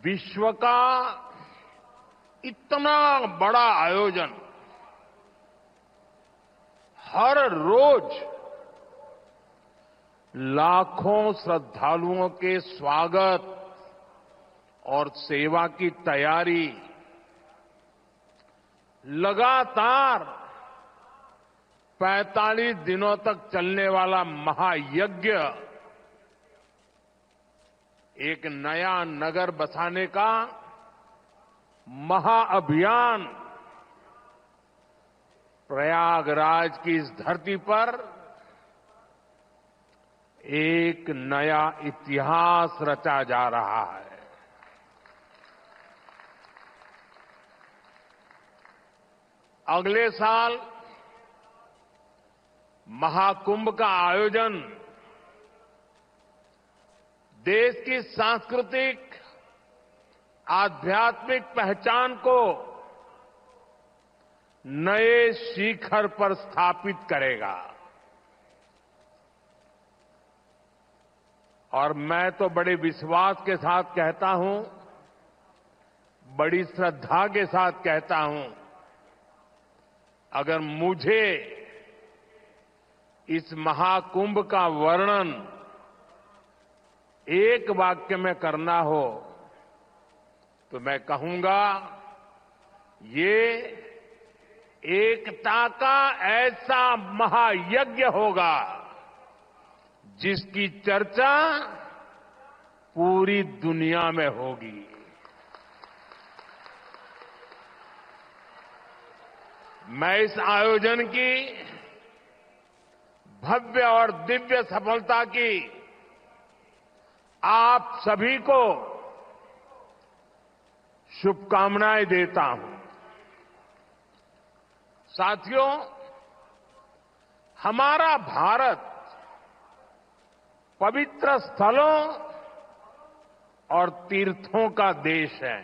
विश्व का इतना बड़ा आयोजन हर रोज लाखों श्रद्धालुओं के स्वागत और सेवा की तैयारी लगातार 45 दिनों तक चलने वाला महायज्ञ एक नया नगर बसाने का महाअभियान प्रयागराज की इस धरती पर एक नया इतिहास रचा जा रहा है। अगले साल महाकुंभ का आयोजन देश की सांस्कृतिक आध्यात्मिक पहचान को नए शिखर पर स्थापित करेगा और मैं तो बड़े विश्वास के साथ कहता हूं, बड़ी श्रद्धा के साथ कहता हूं, अगर मुझे इस महाकुंभ का वर्णन एक वाक्य में करना हो तो मैं कहूंगा, ये एकता का ऐसा महायज्ञ होगा जिसकी चर्चा पूरी दुनिया में होगी। मैं इस आयोजन की भव्य और दिव्य सफलता की आप सभी को शुभकामनाएं देता हूं। साथियों, हमारा भारत पवित्र स्थलों और तीर्थों का देश है।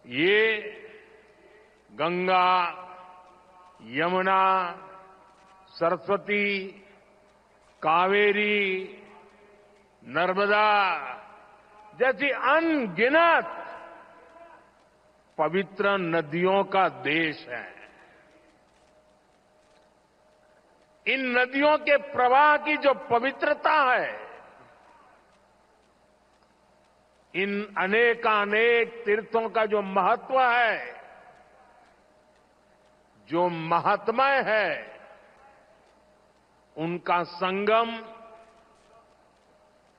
ये गंगा, यमुना, सरस्वती, कावेरी, नर्मदा जैसी अनगिनत पवित्र नदियों का देश है। इन नदियों के प्रवाह की जो पवित्रता है, इन अनेकानेक तीर्थों का जो महत्व है, जो महात्म्य है, उनका संगम,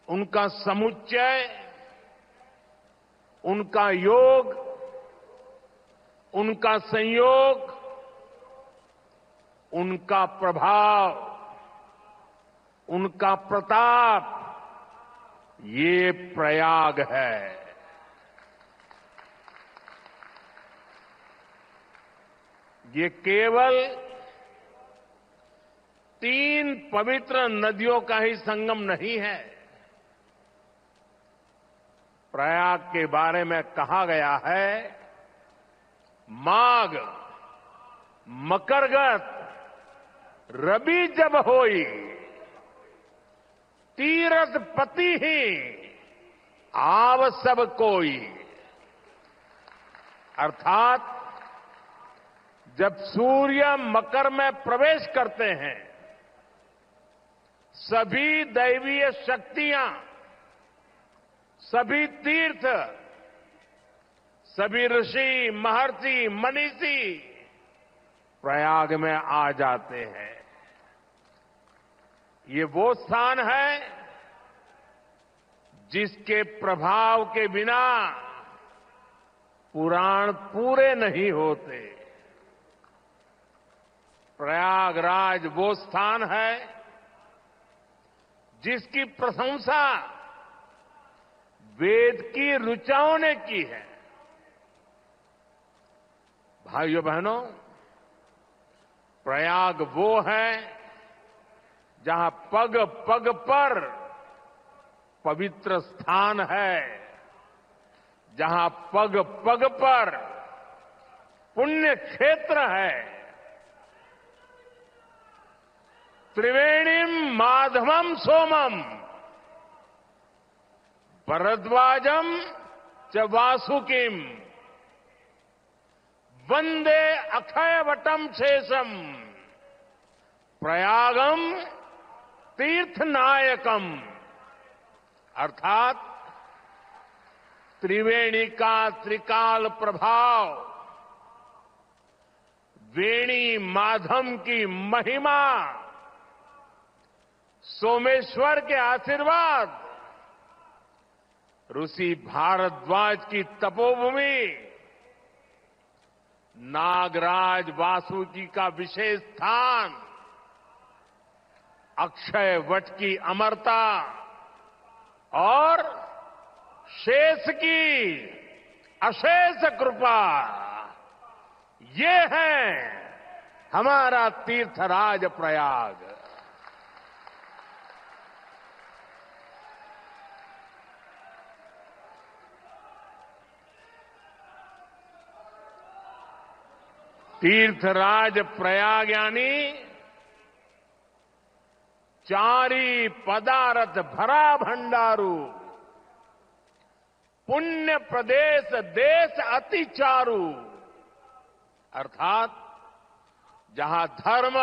उनका समुच्चय, उनका योग, उनका संयोग, उनका प्रभाव, उनका प्रताप, ये प्रयाग है। ये केवल 3 पवित्र नदियों का ही संगम नहीं है। प्रयाग के बारे में कहा गया है, माघ मकरगत रवि जब होई, तीरथ पति ही आव सब कोई। अर्थात जब सूर्य मकर में प्रवेश करते हैं, सभी दैवीय शक्तियां, सभी तीर्थ, सभी ऋषि, महर्षि, मनीषी प्रयाग में आ जाते हैं। ये वो स्थान है जिसके प्रभाव के बिना पुराण पूरे नहीं होते। प्रयागराज वो स्थान है जिसकी प्रशंसा वेद की ऋचाओं ने की है। भाइयों बहनों, प्रयाग वो है जहां पग पग पर पवित्र स्थान है, जहां पग पग पर पुण्य क्षेत्र है। त्रिवेणीम माधवम सोमम भरद्वाजम च वासुकिम वंदे अक्षयवटम शेषम प्रयागम तीर्थनायकम। अर्थात त्रिवेणी का त्रिकाल प्रभाव, वेणी माधम की महिमा, सोमेश्वर के आशीर्वाद, ऋषि भारद्वाज की तपोभूमि, नागराज वासुकी का विशेष स्थान, अक्षय वट की अमरता और शेष की अशेष कृपा, ये है हमारा तीर्थराज प्रयाग। तीर्थराज प्रयाग यानी चारी पदारथ भरा भंडारू, पुण्य प्रदेश देश अति चारू। अर्थात जहां धर्म,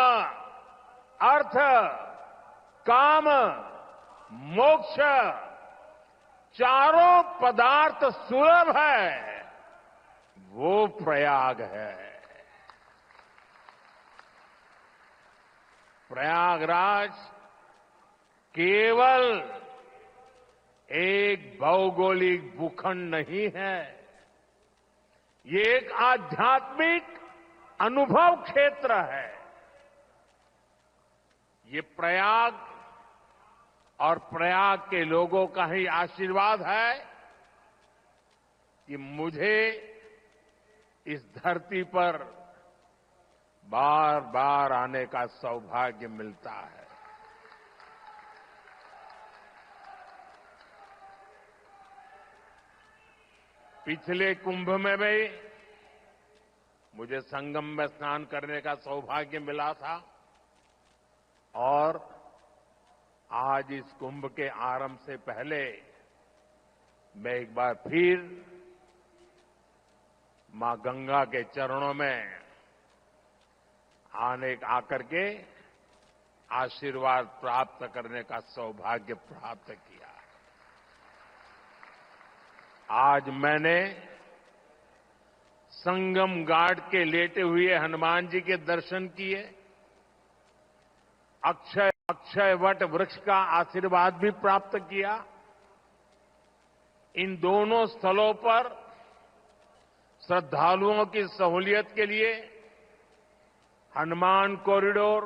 अर्थ, काम, मोक्ष चारों पदार्थ सुलभ है, वो प्रयाग है। प्रयागराज केवल एक भौगोलिक भूखंड नहीं है, ये एक आध्यात्मिक अनुभव क्षेत्र है। ये प्रयाग और प्रयाग के लोगों का ही आशीर्वाद है कि मुझे इस धरती पर बार बार आने का सौभाग्य मिलता है। पिछले कुंभ में भी मुझे संगम में स्नान करने का सौभाग्य मिला था और आज इस कुंभ के आरंभ से पहले मैं एक बार फिर मां गंगा के चरणों में आकर के आशीर्वाद प्राप्त करने का सौभाग्य प्राप्त किया। आज मैंने संगम घाट के लेटे हुए हनुमान जी के दर्शन किए, अक्षय वट वृक्ष का आशीर्वाद भी प्राप्त किया। इन दोनों स्थलों पर श्रद्धालुओं की सहूलियत के लिए हनुमान कॉरिडोर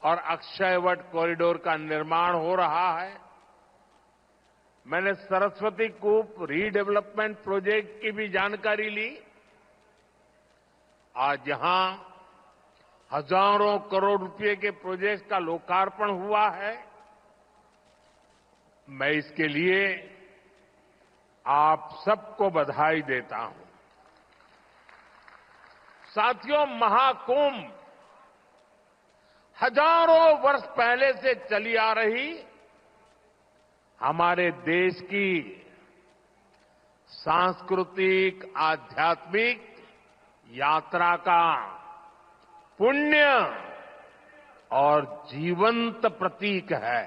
और अक्षयवट कॉरिडोर का निर्माण हो रहा है। मैंने सरस्वती कूप रीडेवलपमेंट प्रोजेक्ट की भी जानकारी ली। आज यहां हजारों करोड़ रुपए के प्रोजेक्ट का लोकार्पण हुआ है। मैं इसके लिए आप सबको बधाई देता हूं। साथियों, महाकुंभ हजारों वर्ष पहले से चली आ रही हमारे देश की सांस्कृतिक आध्यात्मिक यात्रा का पुण्य और जीवंत प्रतीक है।